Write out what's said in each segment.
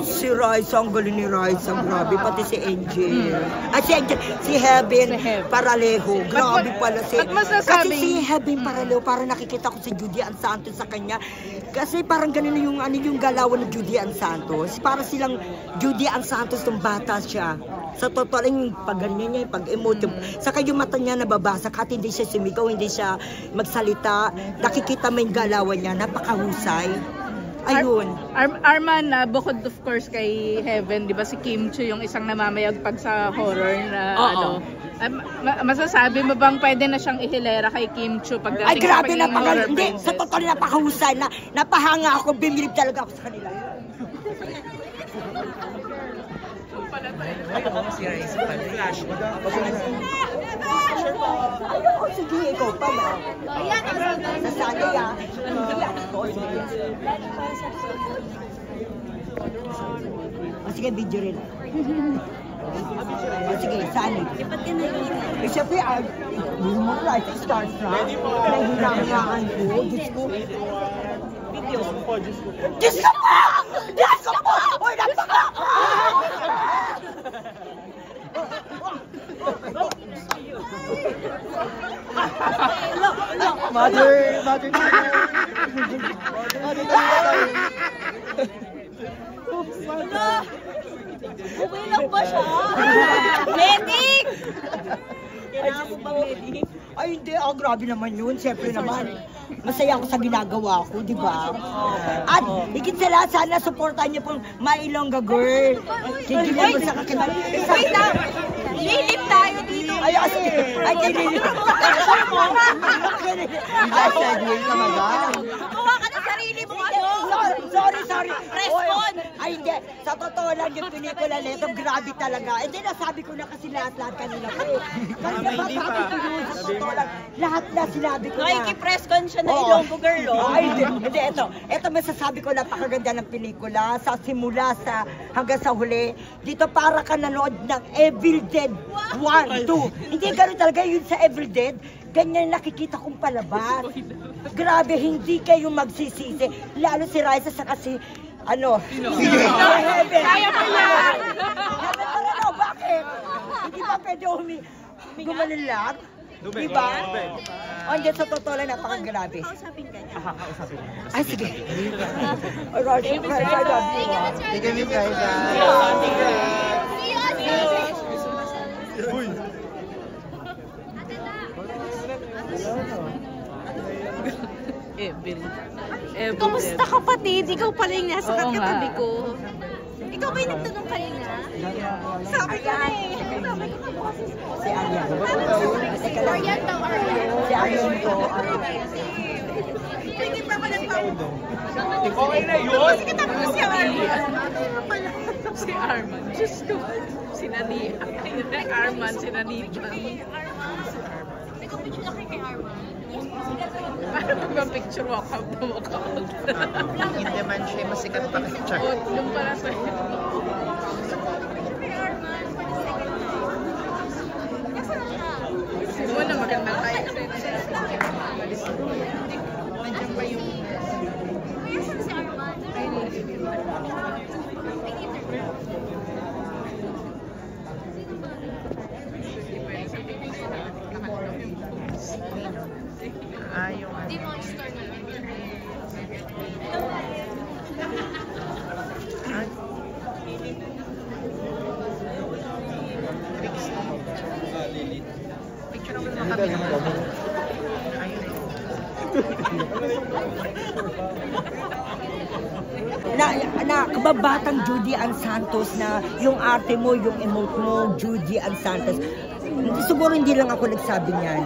Si Raisa, ang galing ni Raisa, grabe, pati si Angel. At si Angel, si Heaven Paralejo, grabe pala si... Kasi si Heaven Paralejo, parang nakikita ko si Judy Ann Santos sa kanya. Kasi parang ganun yung, yung galawan ni Judy Ann Santos. Parang silang Judy Ann Santos nung bata siya. Sa totoo lang yung pag-ganyan niya, yung pag-emote. Saka yung mata niya nababasa, kahit hindi siya sumigaw, hindi siya magsalita. Nakikita mo yung galawan niya, napakahusay. Ayun. Arman, bukod of course kay Heaven, di ba si Kim Chu yung isang namamayagpag sa horror na masasabi mo bang pwede na siyang ihilera kay Kim Chu pagdating ay, grabe, sa horror hindi, princess? sa totoo napakahusay na napahanga ako, bimilib talaga ako sa kanila. Ay, ako si Raisa pala. Flash. Ayoko, sige, ikaw pala. Nasali ah. Sige, video rin. Sige, saan? Eh, siyempre, human rights, starstruck. Nahihinangaan ko, Diyos ko. Diyos ko po! Diyos ko po! Diyos ko po! Uy, napaka! Mother. Okay lang ba siya? Medic! Kailangan mo ba medic? Ay, hindi. Oh, grabe naman yun. Siyempre naman. Masaya ako sa ginagawa ko, di ba? At higit sa lahat, sana supportan niyo pong My Ilongga Girl. Kigilan mo sa kakilan. Wait lang! Lilip tayo dito! Ay, kinilip. Ay, segue ka madam. Kuha ka ng sarili mo ano? Sorry. Respond! Ay, hindi. Sa totoo lang yung pelikula nito, grabe talaga. Hindi, nasabi ko na kasi lahat kanina ko eh. Kanina ba sabi ko yun, sa totoo lang. Lahat na sinabi ko na. Nakiki-press con siya na Ilonggo Girl, oh. Ay, hindi. Ito masasabi ko, napakaganda ng pelikula. Sa simula, hanggang sa huli. Dito para ka nanood ng Evil Dead 1, 2. Hindi ganun talaga yun sa Evil Dead. Ganyan nakikita kong palabas. Grabe, hindi kayo magsisisi. Lalo si Raisa sa kasi, Kaya mo yan! Bakit? Hindi ba pwede gumanon lang? Diba? O, hindi, sa totoo lang, napakagrabe. Kausapin ka niya. Ay, sige. Alright, I love you. Sige, Miss Raisa. Evil. Kamusta kapatid? Ikaw pala yung nasa Oo nga. katabi ko. Ikaw ba yung nagtanong kanina? Sabi ka na eh. Si Aryan. Aryan daw, Aryan. Si Aryan ko. Tingin pa pala pa. Okay na yun. Sige, tapos si Aryan. Si Arman. Diyos ko. Arman, sinanipan. Ikaw picture na kay Arman. Para magpa-picture walkout na walkout. Hindi man siya masikat pa kay Chuck. Doon pala sa Kay Arman, for the second time. Nasaan siya? Siguro na maganda tayo. Nandiyan pa yung... Kaya saan si Arman? yung... Di mo i-store na lang. Picture naman mga kami. Kababatang Judy Ann Santos na yung arte mo, yung emote mo, Judy Ann Santos. Siguro hindi lang ako nagsabi niyan.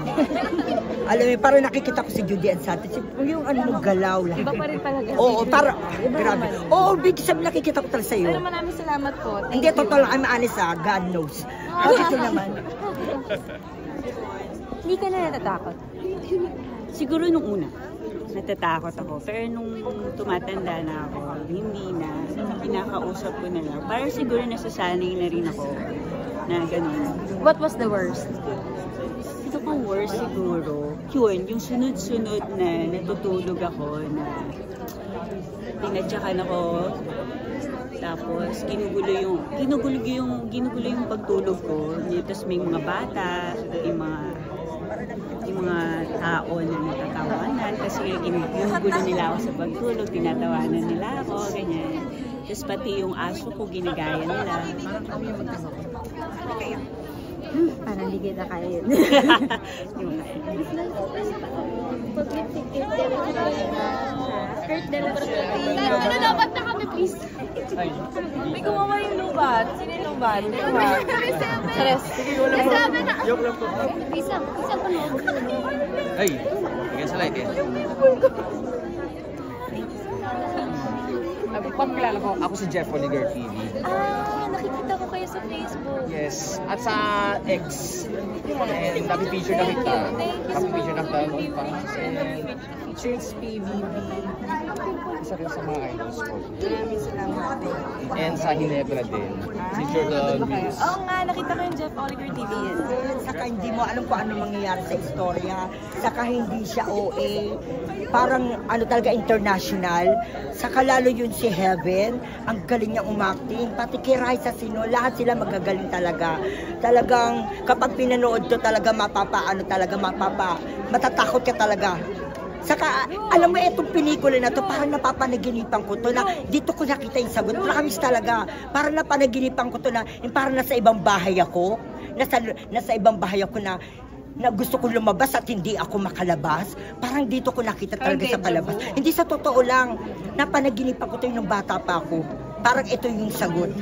Alam mo, parang nakikita ko si Judy Ann Santos. Yung galaw lang. Iba pa rin talaga. Oo, parang, grabe. Oo, big sabi nakikita ko talaga sa'yo. Pero maraming salamat po. Hindi, totoo lang, I'm honest God knows. Bakit yun naman? Hindi ka na natatakot? Siguro nung una, natatakot ako. Pero nung tumatanda na ako, hindi na. Pinakausap ko na lang. Parang siguro nasasanay na rin ako na ganun. What was the worst? Ito pang worst siguro, yun, yung sunod-sunod na natutulog ako na pinadyakan ako. Tapos ginugulo yung pagtulog ko. Tapos may mga bata, yung mga tao na natatawanan kasi ginugulo nila ako sa pagtulog, tinatawanan nila ako, ganyan. Tapos pati yung aso ko ginagaya nila. Parang hindi kita kaya yun. Ano dapat na kami, please? May gumawa yung lubat. Sino yung lubat? Tres. Joke lang po. Isa pa no. Ay, bigyan sa light eh. Pagkilala ko, ako si Jeff Oliger TV. Nakikita ko kayo sa Facebook. Yes, at sa X. And napipicture na kita. Napipicture na kita noon pa. And features PVB. Isa rin sa mga idols ko. And sa Hinebra din. Si Jordan Mills. Oo nga, nakita ko yung Jeff Oliger TV yan. Saka hindi mo alam kung ano mangyayari sa istorya. Saka hindi siya OA. Parang ano talaga international. Saka lalo yun si Heaven. Ang galing niya umakting. Pati kay Raisa Sino. Lahat sila magagaling talaga. Talagang kapag pinanood to talaga matatakot ka talaga. Saka, alam mo, itong pelikula na to, parang napapanaginipan ko to na dito ko nakita yung sagot. Promise talaga, parang napanaginipan ko to na parang nasa ibang bahay ako. Nasa ibang bahay ako na gusto ko lumabas at hindi ako makalabas. Parang dito ko nakita talaga sa palabas. Hindi sa totoo lang, napanaginipan ko to yung bata pa ako. Parang ito yung sagot.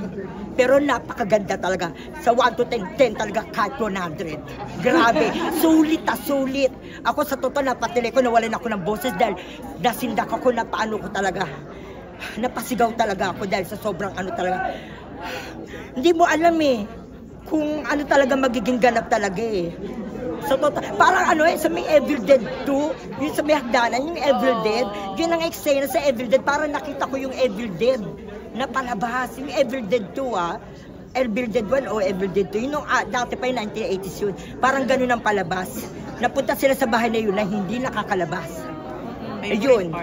Pero napakaganda talaga. Sa 1 to 10, 10 talaga kahit 100. Grabe. Sulit. Ako sa totoo napatili ko, nawalan ako ng boses dahil nasindak ako na paano ko talaga. Napasigaw talaga ako dahil sa sobrang ano talaga. Hindi mo alam kung ano talaga magiging ganap talaga So, parang sa may Evil Dead 2, yung sa may hagdanan, yung Evil Dead, yun ang eksena sa Evil Dead, parang nakita ko yung Evil Dead na palabas, yung Evil Dead 2 Evil Dead 1 o Evil Dead 2, yun dati pa yung 1980s yun, parang ganun ang palabas. Napunta sila sa bahay na yun na hindi nakakalabas. Ayun.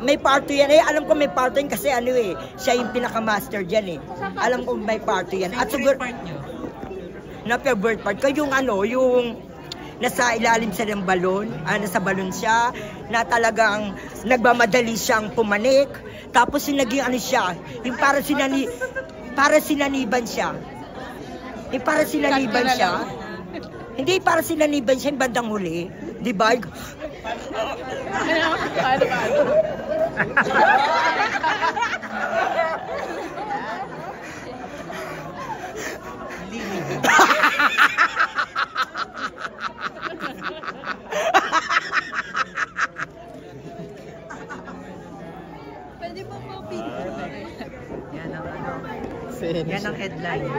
May part 2 yan. Alam ko may part 2 yan kasi siya yung pinaka-master dyan Alam ko may part 2 yan. At siguro, na favorite part ko, yung nasa ilalim siya ng balon, nasa balon siya, na talagang nagmamadali siyang pumanik, tapos yung naging siya, yung para sinaniban siya. Yung para sinaniban siya. Hindi para sinaniban siya yung bandang huli. Di ba? Yan ang headline.